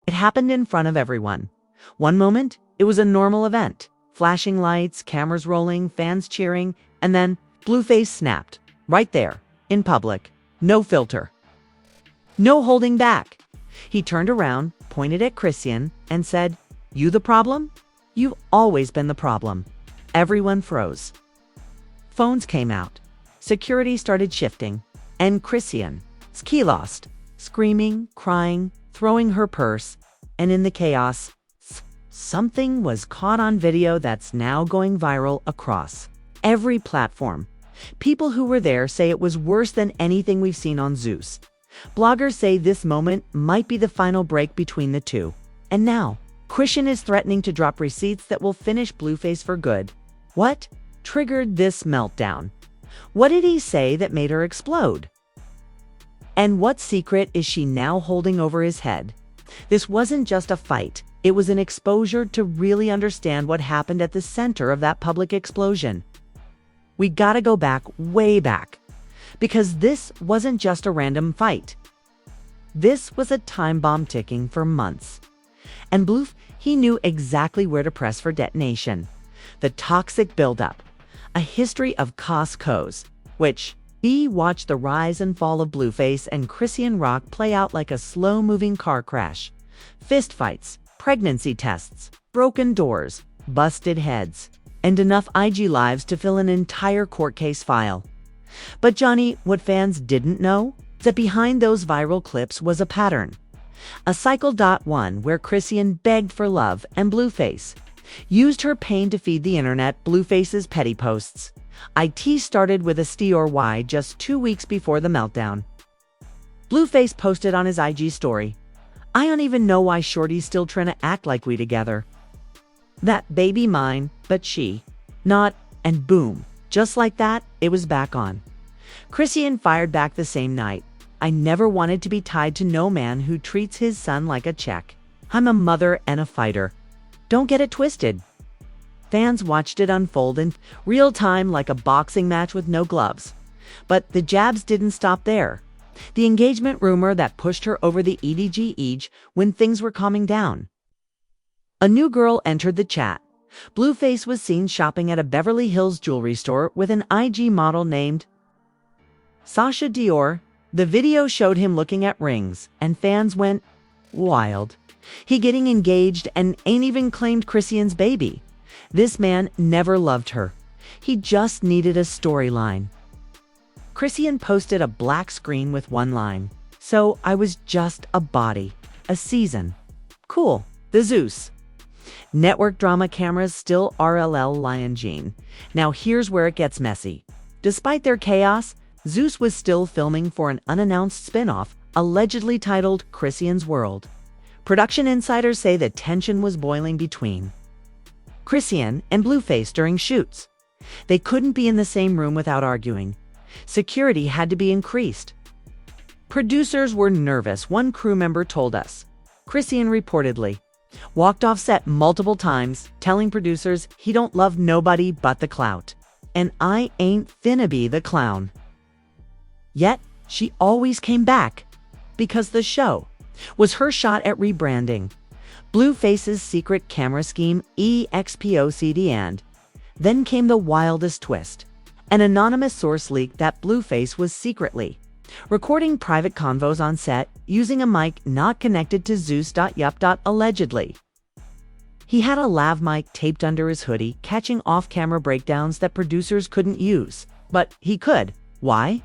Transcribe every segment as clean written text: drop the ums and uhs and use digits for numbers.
It happened in front of everyone. One moment, it was a normal event. Flashing lights, cameras rolling, fans cheering, and then Blueface snapped. Right there, in public. No filter. No holding back. He turned around, pointed at Chrisean, and said, "You the problem? You've always been the problem." Everyone froze. Phones came out. Security started shifting. And Chrisean, ski lost, screaming, crying, throwing her purse. And in the chaos, something was caught on video that's now going viral across every platform. People who were there say it was worse than anything we've seen on Zeus. Bloggers say this moment might be the final break between the two. And now, Chrisean is threatening to drop receipts that will finish Blueface for good. What triggered this meltdown? What did he say that made her explode? And what secret is she now holding over his head? This wasn't just a fight. It was an exposure to really understand what happened at the center of that public explosion. We gotta go back, way back. Because this wasn't just a random fight. This was a time bomb ticking for months. And Bloof, he knew exactly where to press for detonation. The toxic buildup. A history of Costco's, which he watched the rise and fall of Blueface and Chrisean Rock play out like a slow-moving car crash. Fistfights, pregnancy tests, broken doors, busted heads, and enough IG lives to fill an entire court case file. But Johnny, what fans didn't know is that behind those viral clips was a pattern. A cycle. One where Chrisean begged for love and Blueface used her pain to feed the internet Blueface's petty posts. IT started with a story just 2 weeks before the meltdown. Blueface posted on his IG story, "I don't even know why Shorty's still trying to act like we together. That baby mine, but she not," and boom, just like that, it was back on. Chrisean fired back the same night. "I never wanted to be tied to no man who treats his son like a check. I'm a mother and a fighter. Don't get it twisted." Fans watched it unfold in real time like a boxing match with no gloves. But the jabs didn't stop there. The engagement rumor that pushed her over the edge when things were calming down. A new girl entered the chat. Blueface was seen shopping at a Beverly Hills jewelry store with an IG model named Sasha Dior. The video showed him looking at rings, and fans went wild. He getting engaged and ain't even claimed Chrisean's baby. This man never loved her. He just needed a storyline. Chrisean posted a black screen with one line. "So I was just a body. A season. Cool. The Zeus." Network drama cameras still RLL Lion Jean. Now here's where it gets messy. Despite their chaos, Zeus was still filming for an unannounced spin-off, allegedly titled Chrisean's World. Production insiders say the tension was boiling between Chrisean and Blueface during shoots. They couldn't be in the same room without arguing. Security had to be increased. Producers were nervous, one crew member told us. Chrisean reportedly walked off set multiple times, telling producers he don't love nobody but the clout. And I ain't finna be the clown. Yet, she always came back. Because the show was her shot at rebranding. Blueface's secret camera scheme EXPOCD, and then came the wildest twist. An anonymous source leaked that Blueface was secretly recording private convos on set using a mic not connected to Zeus. Allegedly. He had a lav mic taped under his hoodie, catching off-camera breakdowns that producers couldn't use. But he could. Why?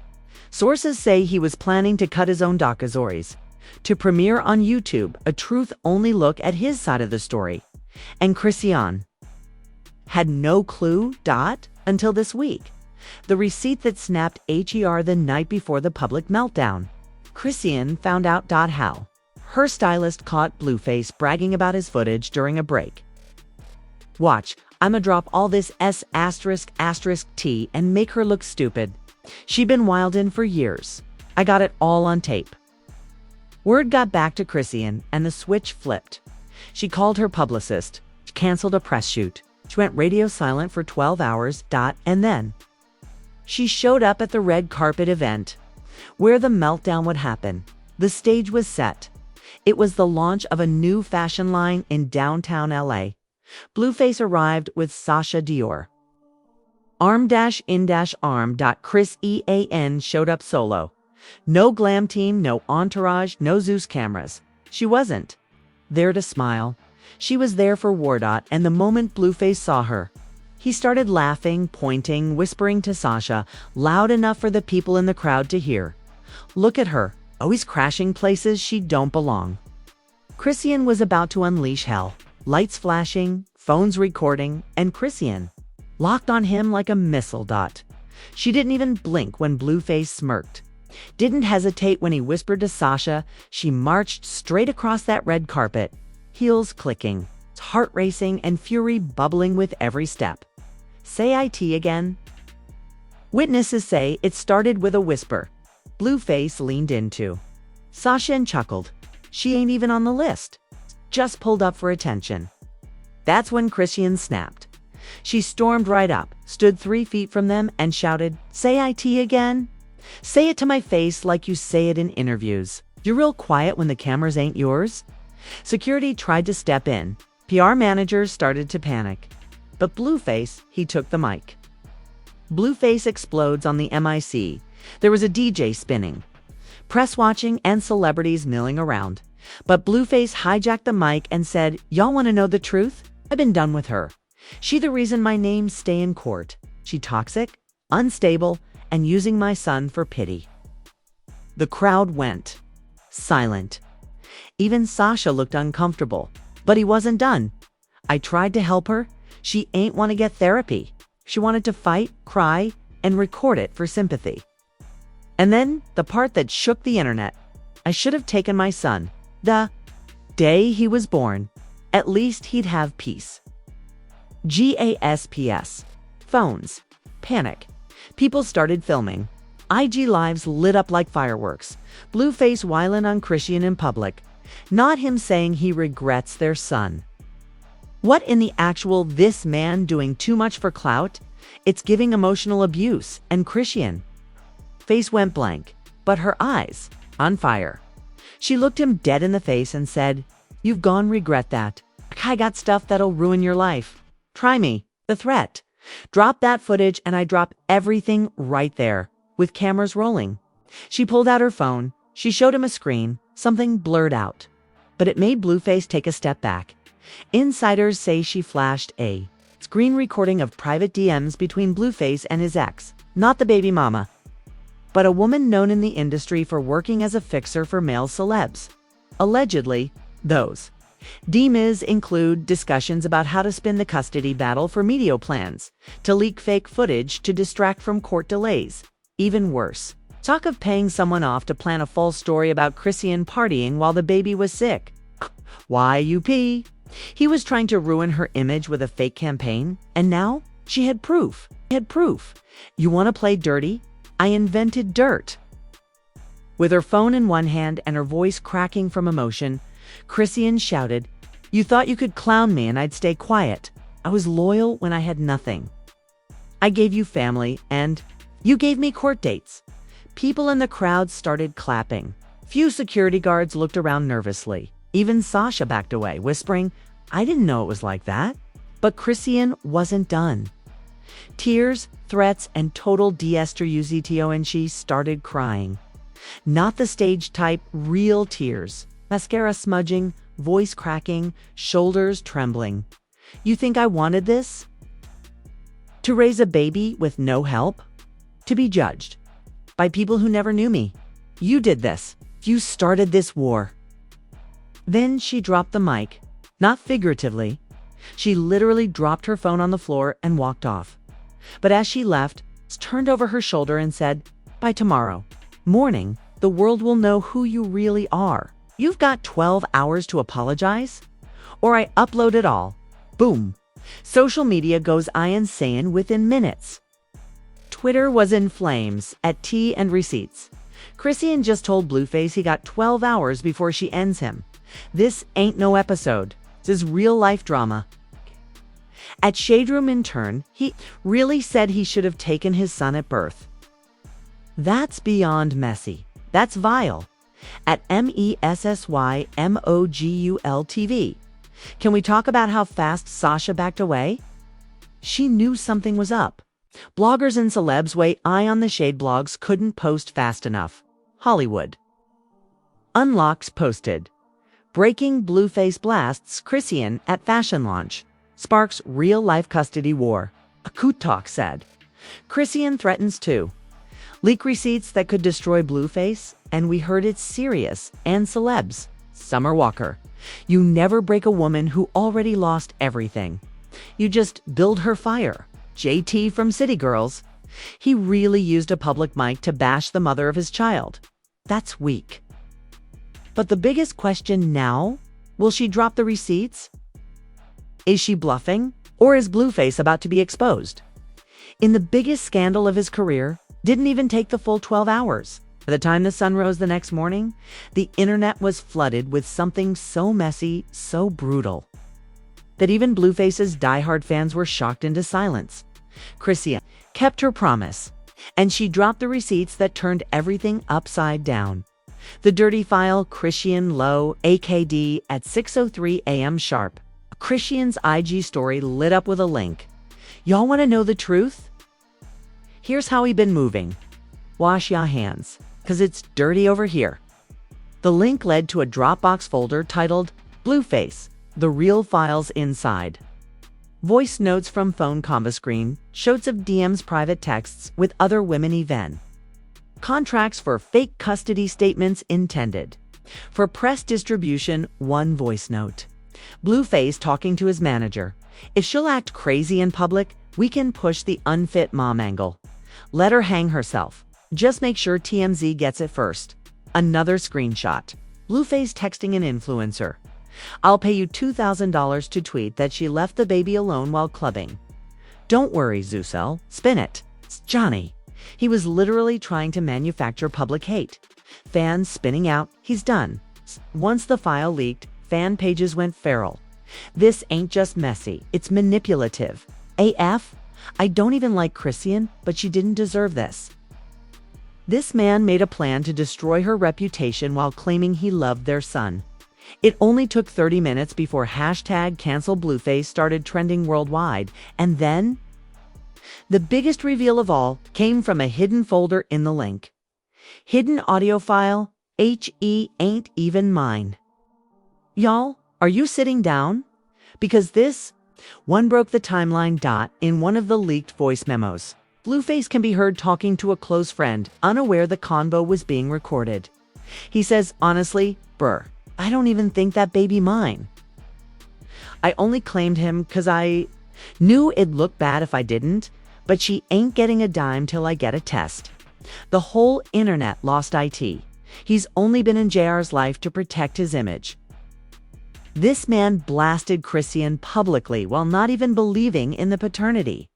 Sources say he was planning to cut his own docuzores to premiere on YouTube, a truth-only look at his side of the story. And Chrisean had no clue, until this week. The receipt that snapped HER the night before the public meltdown. Chrisean found out, how her stylist caught Blueface bragging about his footage during a break. "Watch, I'ma drop all this S***T and make her look stupid. She been wildin' for years. I got it all on tape." Word got back to Chrisean, and the switch flipped. She called her publicist, canceled a press shoot. She went radio silent for 12 hours, and then she showed up at the red carpet event where the meltdown would happen. The stage was set. It was the launch of a new fashion line in downtown LA. Blueface arrived with Sasha Dior. Arm-in-arm. Chrisean showed up solo. No glam team, no entourage, no Zeus cameras. She wasn't there to smile. She was there for Wardot, and the moment Blueface saw her, he started laughing, pointing, whispering to Sasha, loud enough for the people in the crowd to hear. Look at her, always crashing places she don't belong. Chrisean was about to unleash hell. Lights flashing, phones recording, and Chrisean locked on him like a missile dot. She didn't even blink when Blueface smirked. Didn't hesitate when he whispered to Sasha. She marched straight across that red carpet, heels clicking, heart racing, and fury bubbling with every step. Say IT again? Witnesses say it started with a whisper. Blueface leaned into Sasha and chuckled. She ain't even on the list. Just pulled up for attention. That's when Chrisean snapped. She stormed right up, stood 3 feet from them, and shouted, Say IT again? Say it to my face like you say it in interviews. You're real quiet when the cameras ain't yours. Security tried to step in. PR managers started to panic. But Blueface, he took the mic. Blueface explodes on the MIC. There was a DJ spinning, press watching, and celebrities milling around. But Blueface hijacked the mic and said, Y'all want to know the truth? I've been done with her. She the reason my name stay in court. She toxic, unstable, and using my son for pity. The crowd went silent. Even Sasha looked uncomfortable, but he wasn't done. I tried to help her. She ain't want to get therapy. She wanted to fight, cry, and record it for sympathy. And then the part that shook the internet. I should have taken my son. The day he was born. At least he'd have peace. GASPS. Phones. Panic. People started filming. IG lives lit up like fireworks. Blueface whiling on Chrisean in public. Not him saying he regrets their son. What in the actual this man doing too much for clout? It's giving emotional abuse, and Chrisean face went blank, but her eyes on fire. She looked him dead in the face and said, You've gone regret that. I got stuff that'll ruin your life. Try me. The threat. Drop that footage and I drop everything right there, with cameras rolling. She pulled out her phone. She showed him a screen, something blurred out. But it made Blueface take a step back. Insiders say she flashed a screen recording of private DMs between Blueface and his ex, not the baby mama, but a woman known in the industry for working as a fixer for male celebs. Allegedly, those DMs include discussions about how to spin the custody battle for media plans, to leak fake footage to distract from court delays. Even worse, talk of paying someone off to plan a false story about Chrisean partying while the baby was sick. YUP. He was trying to ruin her image with a fake campaign, and now she had proof. You want to play dirty? I invented dirt. With her phone in one hand and her voice cracking from emotion, Chrisean shouted, You thought you could clown me and I'd stay quiet. I was loyal when I had nothing. I gave you family and you gave me court dates. People in the crowd started clapping. Few security guards looked around nervously. Even Sasha backed away, whispering, I didn't know it was like that. But Chrisean wasn't done. Tears, threats, and total de-estruzito, and she started crying. Not the stage type, real tears. Mascara smudging, voice cracking, shoulders trembling. You think I wanted this? To raise a baby with no help? To be judged by people who never knew me? You did this. You started this war. Then she dropped the mic. Not figuratively. She literally dropped her phone on the floor and walked off. But as she left, turned over her shoulder and said, By tomorrow morning, the world will know who you really are. You've got 12 hours to apologize, or I upload it all. Boom. Social media goes insane within minutes. Twitter was in flames at tea and receipts. Chrisean just told Blueface he got 12 hours before she ends him. This ain't no episode. This is real-life drama. At Shade Room in turn, he really said he should have taken his son at birth. That's beyond messy. That's vile. at MESSYMOGUL TV. Can we talk about how fast Sasha backed away? She knew something was up. Bloggers and celebs weigh eye on the shade blogs couldn't post fast enough. Hollywood. Unlocked posted. Breaking Blueface blasts Chrisean at fashion launch. Sparks real-life custody war. OUTBURST said. Chrisean threatens to leak receipts that could destroy Blueface, and we heard it's serious, and celebs. Summer Walker. You never break a woman who already lost everything. You just build her fire. JT from City Girls. He really used a public mic to bash the mother of his child. That's weak. But the biggest question now, will she drop the receipts? Is she bluffing? Or is Blueface about to be exposed? In the biggest scandal of his career, didn't even take the full 12 hours. By the time the sun rose the next morning, the internet was flooded with something so messy, so brutal, that even Blueface's diehard fans were shocked into silence. Chrisean kept her promise, and she dropped the receipts that turned everything upside down. The dirty file Chrisean Low AKD at 6:03 a.m. sharp. Chrisean's IG story lit up with a link. Y'all want to know the truth? Here's how he been moving. Wash ya hands, 'cause it's dirty over here. The link led to a Dropbox folder titled Blueface, the real files inside. Voice notes from phone convo screen, shots of DM's private texts with other women even. Contracts for fake custody statements intended. For press distribution, one voice note. Blueface talking to his manager. If she'll act crazy in public, we can push the unfit mom angle. Let her hang herself. Just make sure TMZ gets it first. Another screenshot. Blueface texting an influencer. I'll pay you $2,000 to tweet that she left the baby alone while clubbing. Don't worry, Zusel. Spin it. It's Johnny. He was literally trying to manufacture public hate. Fans spinning out, he's done. Once the file leaked, fan pages went feral. This ain't just messy, it's manipulative. AF? I don't even like Chrisean, but she didn't deserve this. This man made a plan to destroy her reputation while claiming he loved their son. It only took 30 minutes before #CancelBlueface started trending worldwide, and then the biggest reveal of all came from a hidden folder in the link. Hidden audio file, HE ain't even mine. Y'all, are you sitting down? Because this one broke the timeline. In one of the leaked voice memos, Blueface can be heard talking to a close friend, unaware the convo was being recorded. He says, honestly, brr, I don't even think that baby mine. I only claimed him 'cause I knew it'd look bad if I didn't, but she ain't getting a dime till I get a test. The whole internet lost IT. He's only been in JR's life to protect his image. This man blasted Chrisean publicly while not even believing in the paternity.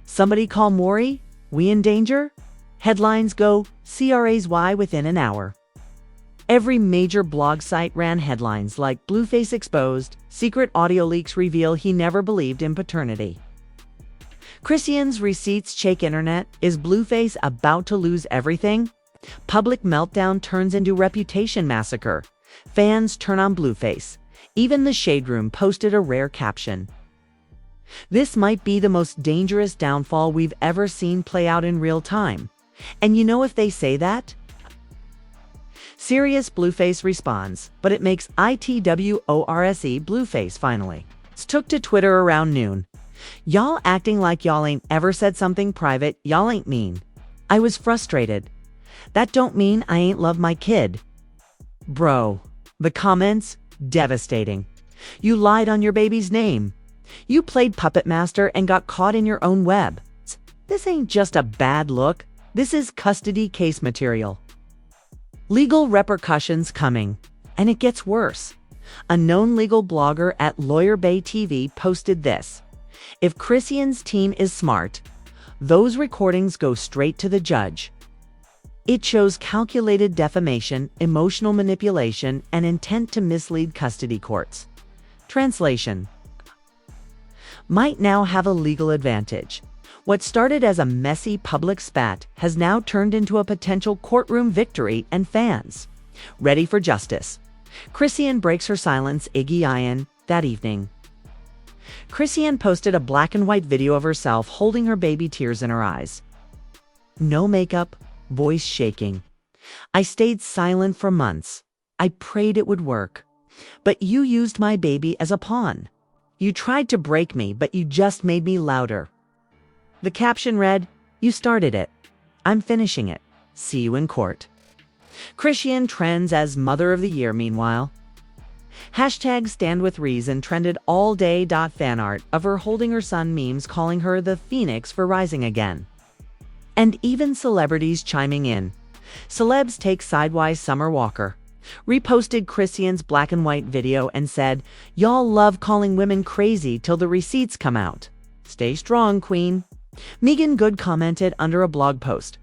Somebody call Maury? We in danger? Headlines go CRASY within an hour. Every major blog site ran headlines like Blueface exposed, secret audio leaks reveal he never believed in paternity. Chrisean's receipts shake internet. Is Blueface about to lose everything? Public meltdown turns into reputation massacre. Fans turn on Blueface. Even the Shade Room posted a rare caption. This might be the most dangerous downfall we've ever seen play out in real time. And you know if they say that? Serious Blueface responds, but it makes ITWORSE Blueface finally. Took to Twitter around noon. Y'all acting like y'all ain't ever said something private, y'all ain't mean. I was frustrated. That don't mean I ain't love my kid. Bro, the comments, devastating. You lied on your baby's name. You played puppet master and got caught in your own web. This ain't just a bad look. This is custody case material. Legal repercussions coming. And it gets worse. A known legal blogger at Lawyer Bay TV posted this. If Chrisean's team is smart, those recordings go straight to the judge. It shows calculated defamation, emotional manipulation, and intent to mislead custody courts. Translation. Might now have a legal advantage. What started as a messy public spat has now turned into a potential courtroom victory, and fans ready for justice. Chrisean breaks her silence that evening. Chrisean posted a black and white video of herself holding her baby, tears in her eyes. No makeup, voice shaking. I stayed silent for months. I prayed it would work. But you used my baby as a pawn. You tried to break me, but you just made me louder. The caption read, "You started it. I'm finishing it. See you in court." Chrisean trends as Mother of the Year meanwhile. Hashtag Stand With Reason trended all day. Fan art of her holding her son, memes calling her the Phoenix for rising again. And even celebrities chiming in. Celebs take sidewise Summer Walker reposted Chrisean's black and white video and said, "Y'all love calling women crazy till the receipts come out. Stay strong, queen." Megan Good commented under a blog post,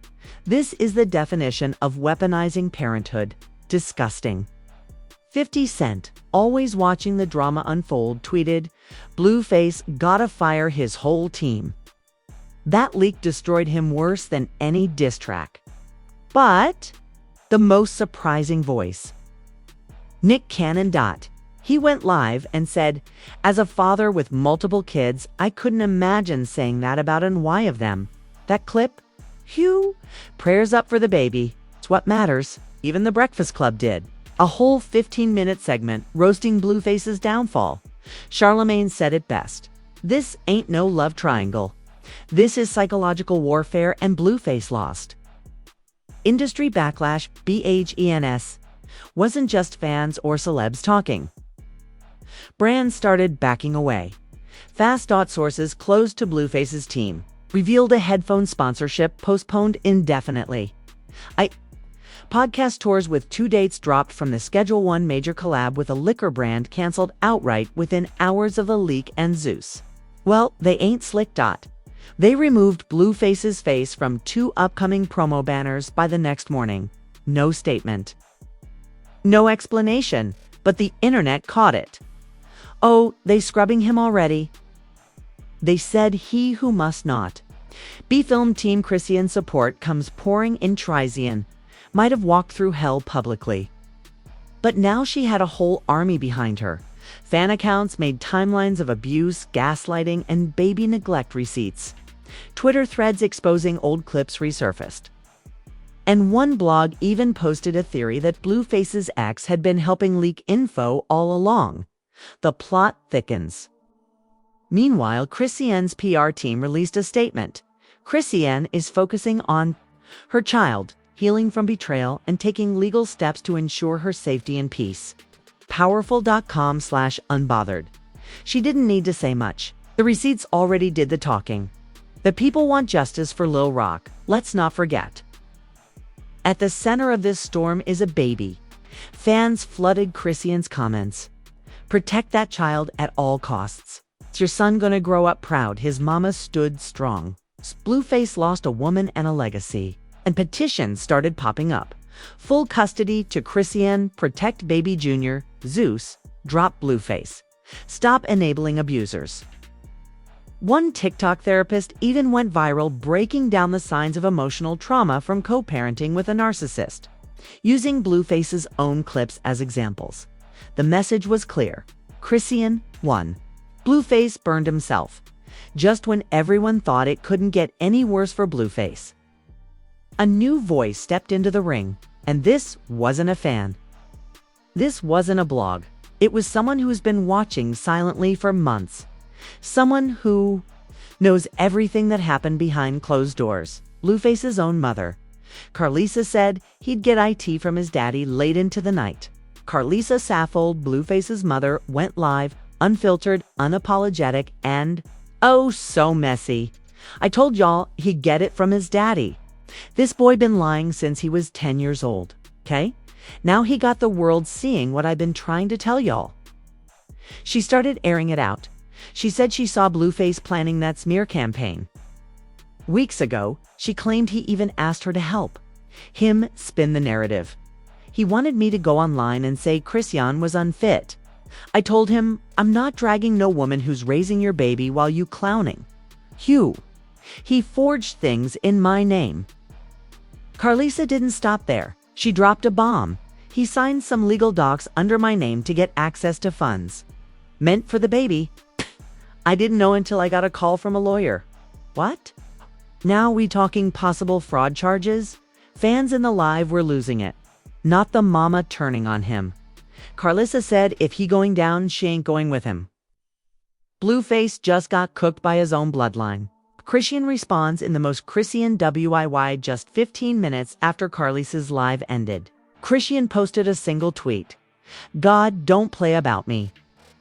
"This is the definition of weaponizing parenthood. Disgusting." 50 Cent, always watching the drama unfold, tweeted, "Blueface gotta fire his whole team. That leak destroyed him worse than any diss track." But the most surprising voice, Nick Cannon. He went live and said, "As a father with multiple kids, I couldn't imagine saying that about an Y of them. That clip? Phew. Prayers up for the baby. It's what matters." Even The Breakfast Club did a whole 15-minute segment roasting Blueface's downfall. Charlemagne said it best. "This ain't no love triangle. This is psychological warfare, and Blueface lost." Industry backlash, BHENS, wasn't just fans or celebs talking. Brands started backing away. Fast. Sources close to Blueface's team revealed a headphone sponsorship postponed indefinitely. Podcast tours with 2 dates dropped from the Schedule 1 major collab with a liquor brand canceled outright within hours of the leak, and Zeus. Well, they ain't slick. They removed Blueface's face from 2 upcoming promo banners by the next morning. No statement. No explanation, but the internet caught it. "Oh, they scrubbing him already?" They said he who must not be filmed. Team Chrisean support comes pouring in. Chrisean might have walked through hell publicly, but now she had a whole army behind her. Fan accounts made timelines of abuse, gaslighting, and baby neglect receipts. Twitter threads exposing old clips resurfaced. And one blog even posted a theory that Blueface's ex had been helping leak info all along. The plot thickens. Meanwhile, Chrisean's PR team released a statement. Chrisean is focusing on her child, healing from betrayal, and taking legal steps to ensure her safety and peace. Powerful.com/unbothered. She didn't need to say much. The receipts already did the talking. The people want justice for Lil Rock, let's not forget. At the center of this storm is a baby. Fans flooded Chrisean's comments. "Protect that child at all costs. Is your son gonna grow up proud his mama stood strong?" Blueface lost a woman and a legacy. And petitions started popping up. Full custody to Chrisean, protect baby Jr., Zeus, drop Blueface, stop enabling abusers. One TikTok therapist even went viral breaking down the signs of emotional trauma from co-parenting with a narcissist, using Blueface's own clips as examples. The message was clear. Chrisean won. Blueface burned himself, just when everyone thought it couldn't get any worse for Blueface. A new voice stepped into the ring, and this wasn't a fan. This wasn't a blog. It was someone who's been watching silently for months. Someone who knows everything that happened behind closed doors. Blueface's own mother. Carlisa said he'd get IT from his daddy late into the night. Carlisa Saffold, Blueface's mother, went live, unfiltered, unapologetic, and, oh, so messy. "I told y'all he'd get it from his daddy. This boy been lying since he was 10 years old, okay? Now he got the world seeing what I've been trying to tell y'all." She started airing it out. She said she saw Blueface planning that smear campaign. Weeks ago, she claimed he even asked her to help him spin the narrative. "He wanted me to go online and say Chrisean was unfit. I told him, I'm not dragging no woman who's raising your baby while you clowning. Hugh." He forged things in my name. Carlisa didn't stop there. She dropped a bomb. He signed some legal docs under my name to get access to funds. Meant for the baby. I didn't know until I got a call from a lawyer. What? Now we talking possible fraud charges? Fans in the live were losing it. Not the mama turning on him. Carlisa said if he going down, she ain't going with him. Blueface just got cooked by his own bloodline. Chrisean responds in the most Chrisean WIY just 15 minutes after Carlisa's live ended. Chrisean posted a single tweet. God, don't play about me.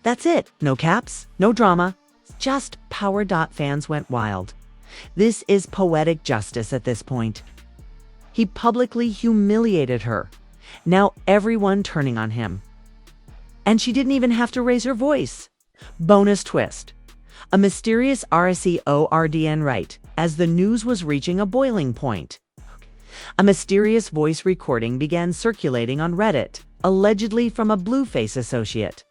That's it. No caps, no drama. Just power. Fans went wild. This is poetic justice at this point. He publicly humiliated her. Now everyone turning on him. And she didn't even have to raise her voice. Bonus twist. A mysterious RSEORDN right as the news was reaching a boiling point. A mysterious voice recording began circulating on Reddit, allegedly from a Blueface associate.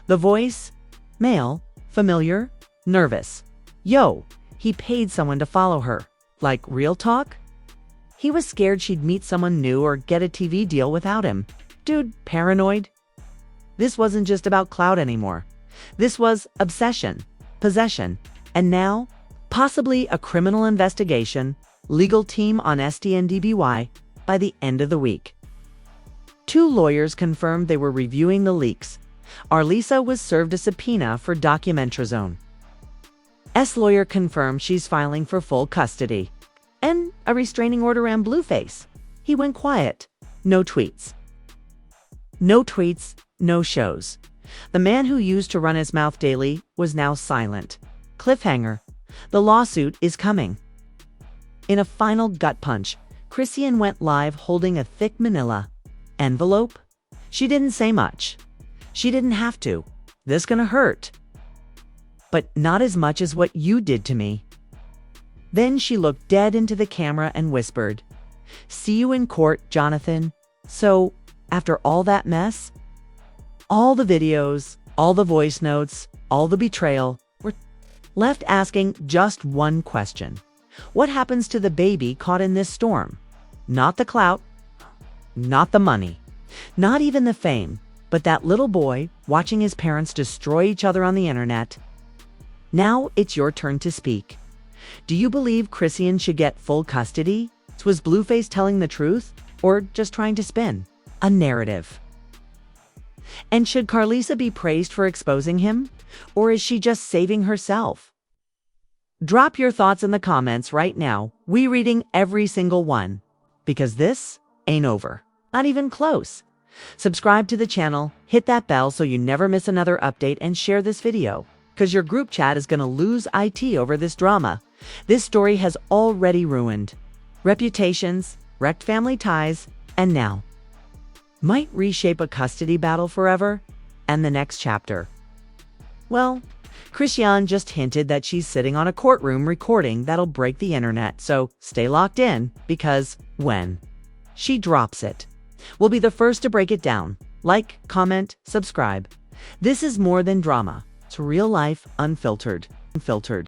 The voice? Male, familiar, nervous. Yo, he paid someone to follow her. Like real talk? He was scared she'd meet someone new or get a TV deal without him. Dude, paranoid? This wasn't just about clout anymore. This was obsession, possession, and now, possibly a criminal investigation, legal team on STNDBY by the end of the week. 2 lawyers confirmed they were reviewing the leaks. Carlisa was served a subpoena for Documentrazone. Lawyer confirmed she's filing for full custody. And a restraining order on Blueface. He went quiet. No tweets. No tweets, no shows. The man who used to run his mouth daily was now silent. Cliffhanger. The lawsuit is coming. In a final gut punch, Chrisean went live holding a thick manila envelope. She didn't say much. She didn't have to. This gonna hurt. But not as much as what you did to me. Then she looked dead into the camera and whispered, "See you in court, Jonathan." So, after all that mess, all the videos, all the voice notes, all the betrayal, we're left asking just one question. What happens to the baby caught in this storm? Not the clout, not the money, not even the fame, but that little boy watching his parents destroy each other on the internet. Now it's your turn to speak. Do you believe Chrisean should get full custody? Was Blueface telling the truth or just trying to spin a narrative? And should Carlisa be praised for exposing him, or is she just saving herself? Drop your thoughts in the comments right now. We reading every single one, because this ain't over. Not even close. Subscribe to the channel, hit that bell so you never miss another update, and share this video, because your group chat is gonna lose IT over this drama. This story has already ruined reputations, wrecked family ties, and now might reshape a custody battle forever and the next chapter. Well, Chrisean just hinted that she's sitting on a courtroom recording that'll break the internet, so stay locked in, because when she drops it, we'll be the first to break it down. Like, comment, subscribe. This is more than drama. It's real life, unfiltered.